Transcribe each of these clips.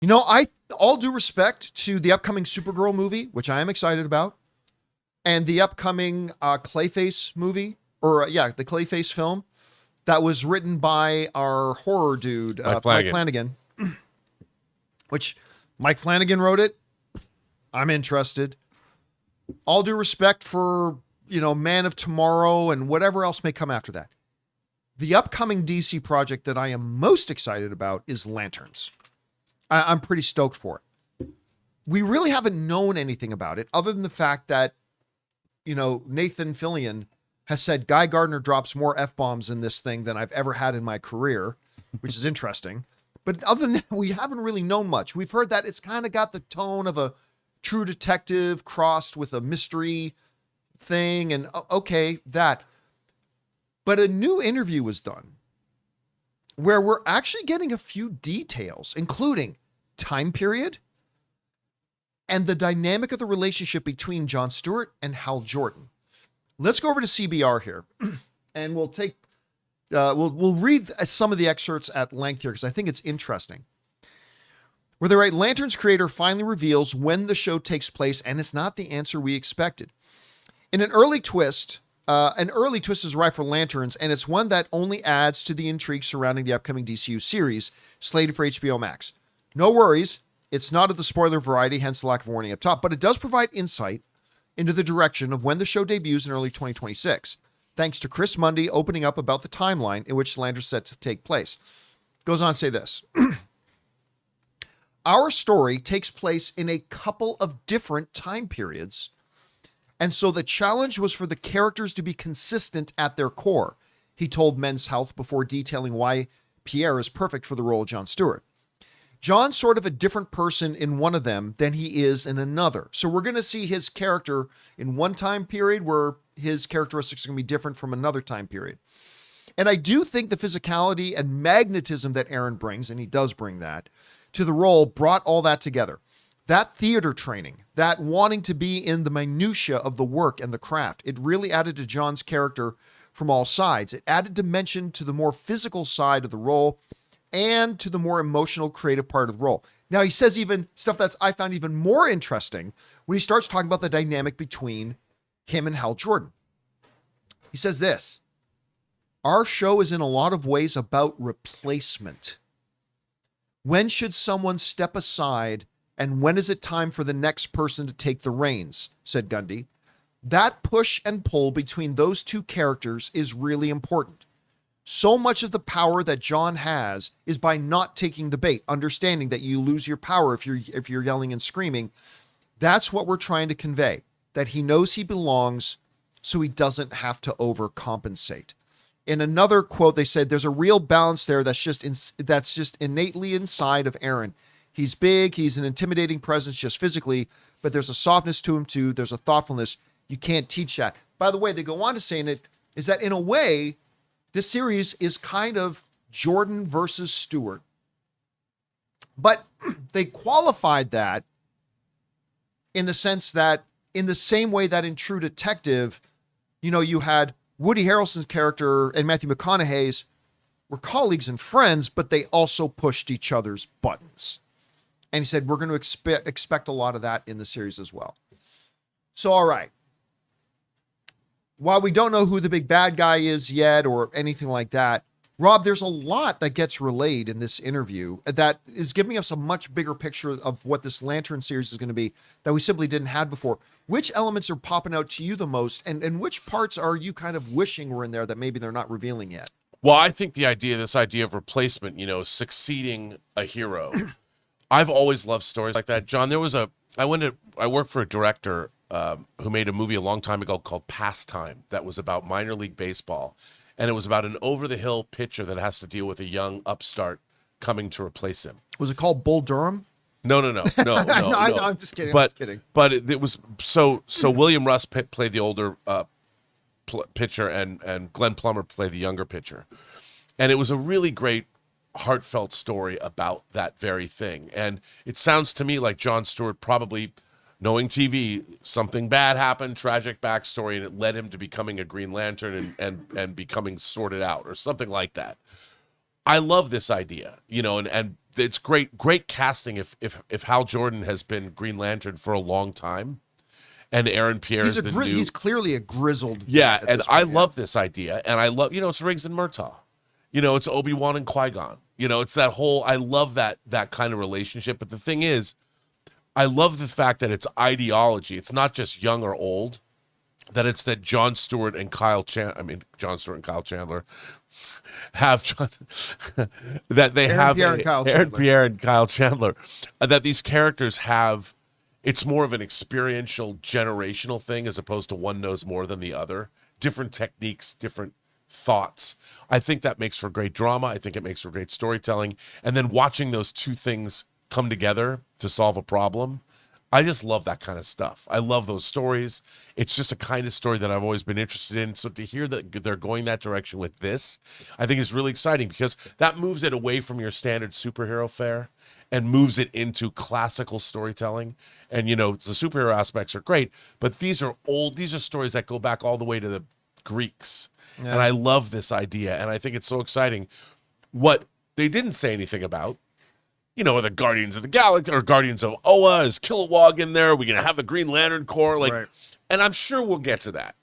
I all due respect to the upcoming Supergirl movie, which I am excited about, and the upcoming Clayface movie, the Clayface film that was written by our horror dude, Mike Flanagan, which Mike Flanagan wrote it. I'm interested. All due respect for, Man of Tomorrow and whatever else may come after that. The upcoming DC project that I am most excited about is Lanterns. I'm pretty stoked for it. We really haven't known anything about it other than the fact that, Nathan Fillion has said Guy Gardner drops more F-bombs in this thing than I've ever had in my career, which is interesting. But other than that, we haven't really known much. We've heard that it's kind of got the tone of a True Detective crossed with a mystery thing, and okay, that. But a new interview was done where we're actually getting a few details, including time period and the dynamic of the relationship between Jon Stewart and Hal Jordan. Let's go over to CBR here, and we'll take we'll read some of the excerpts at length here because I think it's interesting. Where they write, Lantern's creator finally reveals when the show takes place, and it's not the answer we expected. In an early twist is ripe for Lanterns, and it's one that only adds to the intrigue surrounding the upcoming DCU series slated for HBO Max. No worries, it's not of the spoiler variety, hence the lack of warning up top, but it does provide insight into the direction of when the show debuts in early 2026, thanks to Chris Mundy opening up about the timeline in which Lanterns set to take place. Goes on to say this. Our story takes place in a couple of different time periods, and so the challenge was for the characters to be consistent at their core, he told Men's Health before detailing why Pierre is perfect for the role of Jon Stewart. John's sort of a different person in one of them than he is in another. So we're going to see his character in one time period where his characteristics are going to be different from another time period. And I do think the physicality and magnetism that Aaron brings, and he does bring that, to the role brought all that together. That theater training, that wanting to be in the minutia of the work and the craft, it really added to John's character from all sides. It added dimension to the more physical side of the role and to the more emotional, creative part of the role. Now, he says even stuff that's I found even more interesting when he starts talking about the dynamic between him and Hal Jordan. He says this, our show is in a lot of ways about replacement. When should someone step aside, and when is it time for the next person to take the reins, said Gundy. That push and pull between those two characters is really important. So much of the power that John has is by not taking the bait, understanding that you lose your power if you're yelling and screaming. That's what we're trying to convey, that he knows he belongs so he doesn't have to overcompensate. In another quote, they said, there's a real balance there that's just innately inside of Aaron. He's big. He's an intimidating presence just physically, but there's a softness to him too. There's a thoughtfulness. You can't teach that. By the way, they go on to say in it is that in a way, this series is kind of Jordan versus Stewart. But they qualified that in the sense that in the same way that in True Detective, you had Woody Harrelson's character and Matthew McConaughey's were colleagues and friends, but they also pushed each other's buttons. And he said, we're going to expect a lot of that in the series as well. So, all right. While we don't know who the big bad guy is yet or anything like that, Rob, there's a lot that gets relayed in this interview that is giving us a much bigger picture of what this Lantern series is going to be that we simply didn't have before. Which elements are popping out to you the most, and which parts are you kind of wishing were in there that maybe they're not revealing yet? Well, I think this idea of replacement, succeeding a hero. I've always loved stories like that. John, I worked for a director who made a movie a long time ago called Pastime that was about minor league baseball. And it was about an over-the-hill pitcher that has to deal with a young upstart coming to replace him. Was it called Bull Durham? No. I'm just kidding. I'm just kidding. But it was so William Russ played the older pitcher and Glenn Plummer played the younger pitcher. And it was a really great, heartfelt story about that very thing. And it sounds to me like Jon Stewart probably, knowing TV, something bad happened, tragic backstory, and it led him to becoming a Green Lantern and becoming sorted out or something like that. I love this idea, and it's great casting. If Hal Jordan has been Green Lantern for a long time, and Aaron Pierre is the new. He's clearly a grizzled. Yeah, vet at and this I point, love this idea, and I love it's Riggs and Murtaugh, it's Obi-Wan and Qui-Gon, it's that whole. I love that kind of relationship. But the thing is, I love the fact that it's ideology. It's not just young or old. That it's that John Stewart and Kyle Chandler have that they have Aaron Pierre and Kyle Chandler, that these characters have. It's more of an experiential, generational thing as opposed to one knows more than the other. Different techniques, different thoughts. I think that makes for great drama. I think it makes for great storytelling. And then watching those two things come together to solve a problem, I just love that kind of stuff. I love those stories. It's just a kind of story that I've always been interested in. So to hear that they're going that direction with this, I think is really exciting because that moves it away from your standard superhero fare and moves it into classical storytelling. And, the superhero aspects are great, but these are stories that go back all the way to the Greeks. Yeah. And I love this idea. And I think it's so exciting. What they didn't say anything about, the Guardians of the Galaxy or Guardians of Oa, is Kilowog in there? We're going to have the Green Lantern Corps. Right. And I'm sure we'll get to that.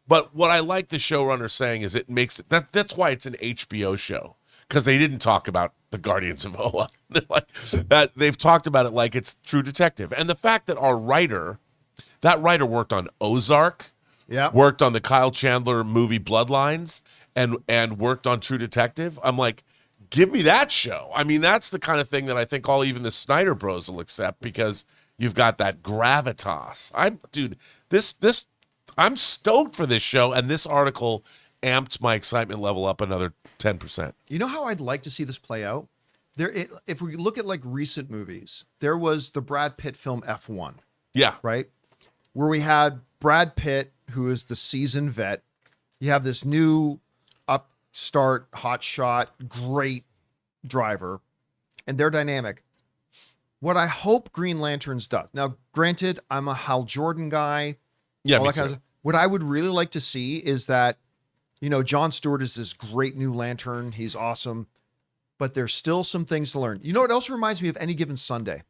But what I like the showrunner saying is it makes it, that's why it's an HBO show. Because they didn't talk about the Guardians of Oa. That they've talked about it like it's True Detective. And the fact that that writer worked on Ozark, worked on the Kyle Chandler movie Bloodlines, and worked on True Detective. I'm like, give me that show. I mean, that's the kind of thing that I think even the Snyder Bros will accept because you've got that gravitas. I'm stoked for this show, and this article amped my excitement level up another 10%. You know how I'd like to see this play out? If we look at recent movies, there was the Brad Pitt film F1. Yeah. Right? Where we had Brad Pitt, who is the seasoned vet. You have this new upstart, hotshot, great driver, and they're dynamic. What I hope Green Lanterns does. Now, granted, I'm a Hal Jordan guy. Yeah, all that kind of stuff. What I would really like to see is that John Stewart is this great new Lantern. He's awesome. But there's still some things to learn. You know what else reminds me of Any Given Sunday?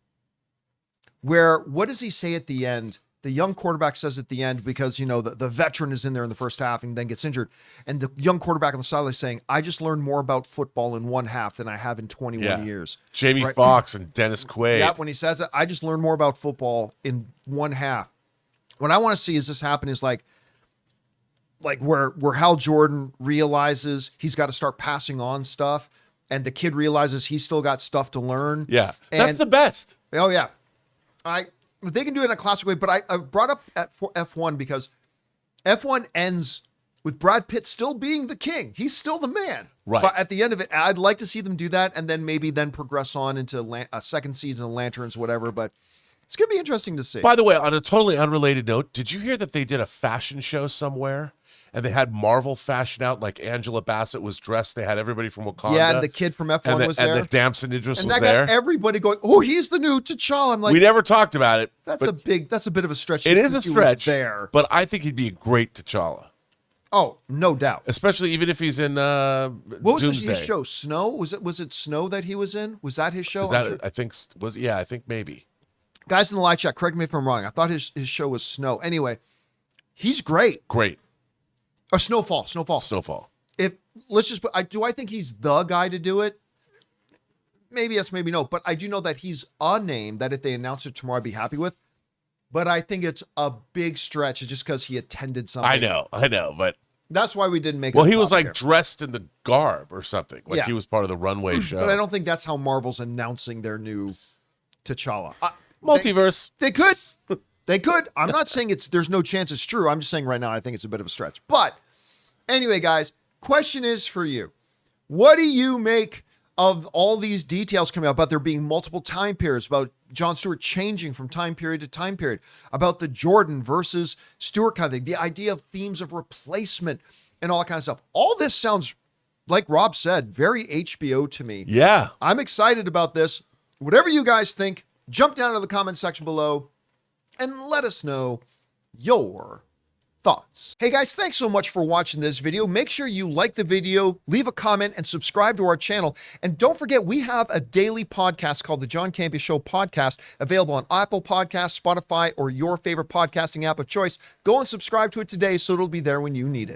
Where, what does he say at the end? The young quarterback says at the end, because, the veteran is in there in the first half and then gets injured. And the young quarterback on the sideline is saying, I just learned more about football in one half than I have in 21 years. Jamie Foxx and Dennis Quaid. Yeah, when he says that, I just learned more about football in one half. What I want to see is this happen is like where Hal Jordan realizes he's got to start passing on stuff, and the kid realizes he's still got stuff to learn. Yeah, that's the best. Oh yeah, they can do it in a classic way. But I brought up F1 because F1 ends with Brad Pitt still being the king. He's still the man. Right. But at the end of it, I'd like to see them do that, and then maybe progress on into a second season of Lanterns, whatever. But it's gonna be interesting to see. By the way, on a totally unrelated note, did you hear that they did a fashion show somewhere? And they had Marvel fashion out, like Angela Bassett was dressed. They had everybody from Wakanda. Yeah, and the kid from F1 was there. And the Damson Idris and was that there. got everybody going, oh, he's the new T'Challa. I'm like, we never talked about it. That's a bit of a stretch. It is a stretch there. But I think he'd be a great T'Challa. Oh, no doubt. Especially even if he's in what was Doomsday. his show? Snow? Was it Snow that he was in? Was that his show? I think maybe. Guys in the live chat, correct me if I'm wrong. I thought his show was Snow. Anyway, he's great. Great. Or Snowfall. Let's just put, do I think he's the guy to do it? Maybe yes, maybe no. But I do know that he's a name that if they announce it tomorrow, I'd be happy with. But I think it's a big stretch just because he attended something. I know, but that's why we didn't make it. Well, he was dressed in the garb or something. He was part of the runway show. But I don't think that's how Marvel's announcing their new T'Challa. Multiverse. They could. They could. I'm not saying there's no chance it's true. I'm just saying right now I think it's a bit of a stretch. But anyway, guys, question is for you. What do you make of all these details coming out about there being multiple time periods, about John Stewart changing from time period to time period, about the Jordan versus Stewart kind of thing, the idea of themes of replacement and all that kind of stuff? All this sounds, like Rob said, very HBO to me. Yeah. I'm excited about this. Whatever you guys think, jump down to the comment section below and let us know your thoughts. Hey guys, thanks so much for watching this video. Make sure you like the video, leave a comment, and subscribe to our channel. And don't forget, we have a daily podcast called the John Campea Show podcast, available on Apple Podcasts, Spotify, or your favorite podcasting app of choice. Go and subscribe to it today so it'll be there when you need it.